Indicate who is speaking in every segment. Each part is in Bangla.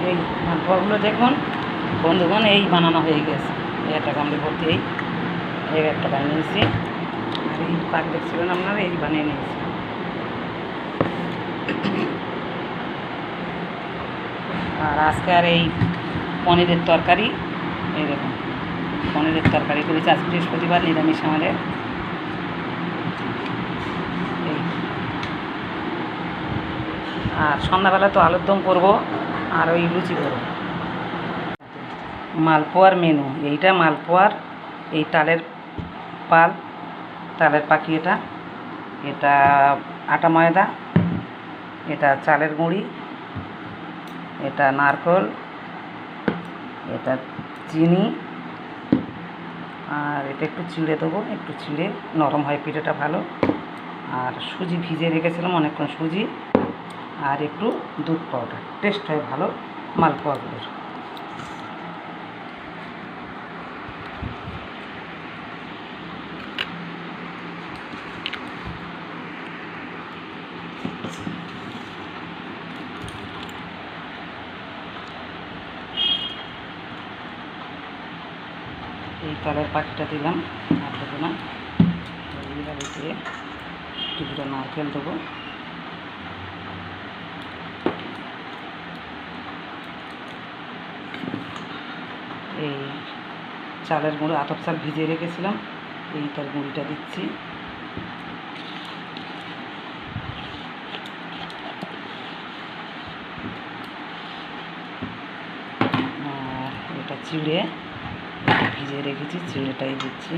Speaker 1: এই মালপোয়াগুলো দেখুন বন্ধুগণ, এই বানানো হয়ে গেছে। এই একটা গামলি ভর্তি এই একটা বানিয়ে নিয়েছি। আর এই পাক দেখছিলেন আপনারা, এই বানিয়ে নিয়েছি। আর আজকে আর এই পনিরের তরকারি, এই দেখুন পনিরের তরকারি করেছি। আজ বৃহস্পতিবার, নিরামিষ আমাদের। এই আর সন্ধ্যাবেলা তো আলুর দম করবো আর ওই লুচি করবো। মালপোয়ার মেনু এইটা। মালপোয়ার এই তালের পাল, তালের পাখি, এটা আটা ময়দা, এটা চালের গুঁড়ি, এটা নারকেল, এটা চিনি, আর এটা একটু চিড়ে দেবো, একটু চিড়ে নরম হয় পিঠেটা ভালো। আর সুজি ভিজে রেখেছিলাম অনেকক্ষণ, সুজি আর একটু দুধ পাউডার, টেস্ট হয় ভালো মালপোয়াগুলোর। এই তালের পাখিটা দিলাম, আর দেবো না। এইভাবে দিয়ে কিছুটা নারকেল দেবো। এই চালের গুঁড়ো, আতপ চাল ভিজিয়ে রেখেছিলাম, এই তার গুঁড়িটা দিচ্ছি। আর এটা চিড়ে ভিজিয়ে রেখেছি, চিড়েটাই দিচ্ছি।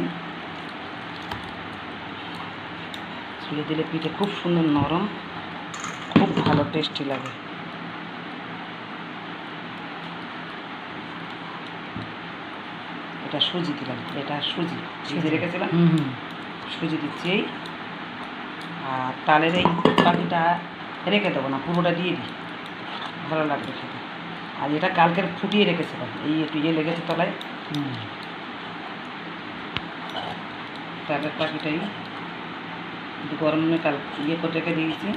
Speaker 1: চিড়ে দিলে পিঠে খুব সুন্দর নরম, খুব ভালো টেস্টি লাগে। এটা সুজি দিলাম, এটা সুজি ভিজিয়ে রেখেছিলাম, সুজি দিচ্ছি। এই আর তালের এই পাখিটা রেখে দেবো না, পুরোটা দিয়ে দিই, ভালো লাগবে খেতে। আর এটা কালকের ফুটিয়ে রেখেছিলাম, এই একটু লেগেছে তলায়। তালের পাখিটাই গরমে কাল করে রেখে দিয়েছি।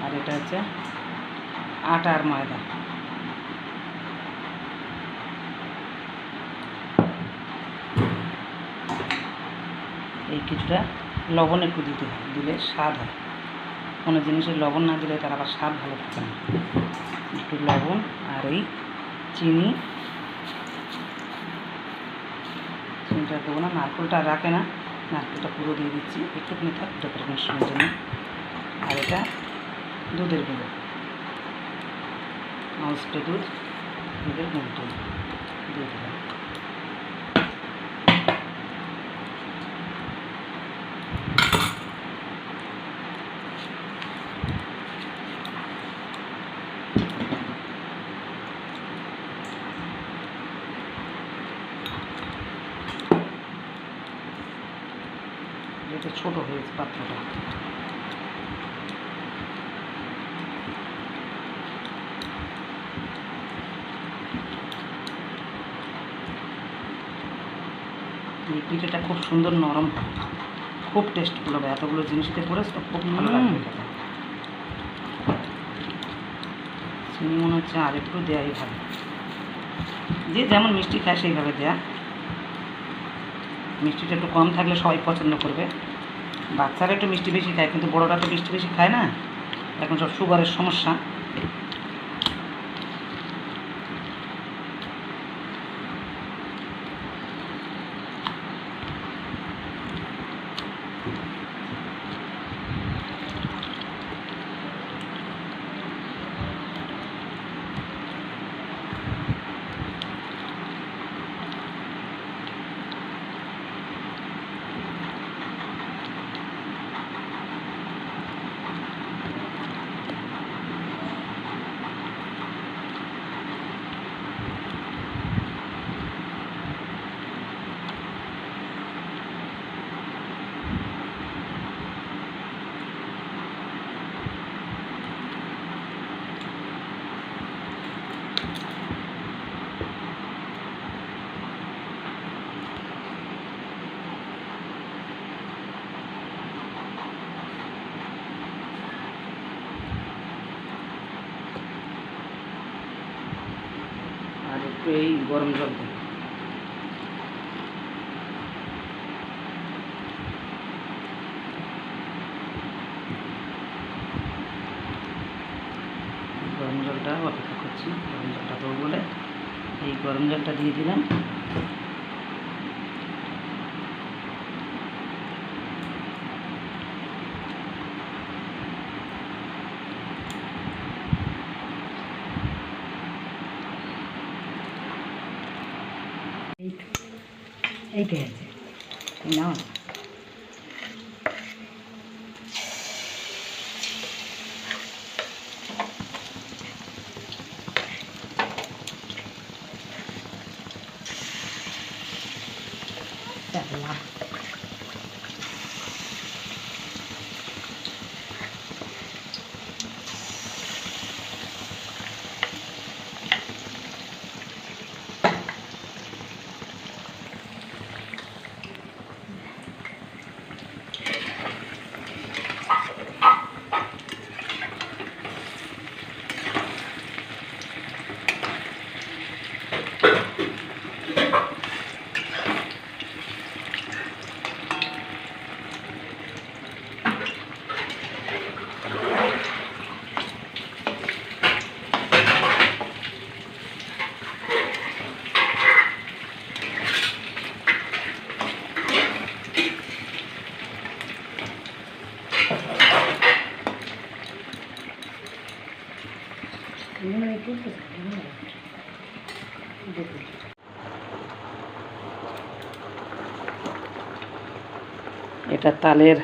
Speaker 1: আর এটা হচ্ছে আটা আর ময়দা। এই কিছুটা লবণ একটু দিতে হয়, দিলে স্বাদ হয়। কোনো জিনিসের লবণ না দিলে তার আবার স্বাদ ভালো থাকে না। একটু লবণ আর এই চিনিটা দেবো না, নারকেলটা রাখে না, নারকেলটা পুরো দিয়ে দিচ্ছি, একটুখানি থাক ডেকোরেশনের জন্য। আর এটা দুধের গুঁড়ো, স্প্রে দুধ, দুধের গুঁড়োটা দিয়ে দিলাম। এটা ছোটো হয়েছে পাত্রটা। এই পিঠেটা খুব সুন্দর নরম, খুব টেস্টফুল হবে। এতগুলো জিনিসতে পরে খুব ভালো লাগবে। চিনি মনে হচ্ছে আর একটু দেওয়াই ভালো, যে যেমন মিষ্টি খায় সেইভাবে দেয়া। মিষ্টিটা একটু কম থাকলে সবাই পছন্দ করবে। বাচ্চারা একটু মিষ্টি বেশি খায়, কিন্তু বড়োরা তো মিষ্টি বেশি খায় না, এখন সব সুগারের সমস্যা। একটু এই গরম জল দিই। গরম জলটা অপেক্ষা করছি, গরম জলটা দেবো বলে এই গরম জলটা দিয়ে দিলাম। এইটাই আছে না, এটা তালের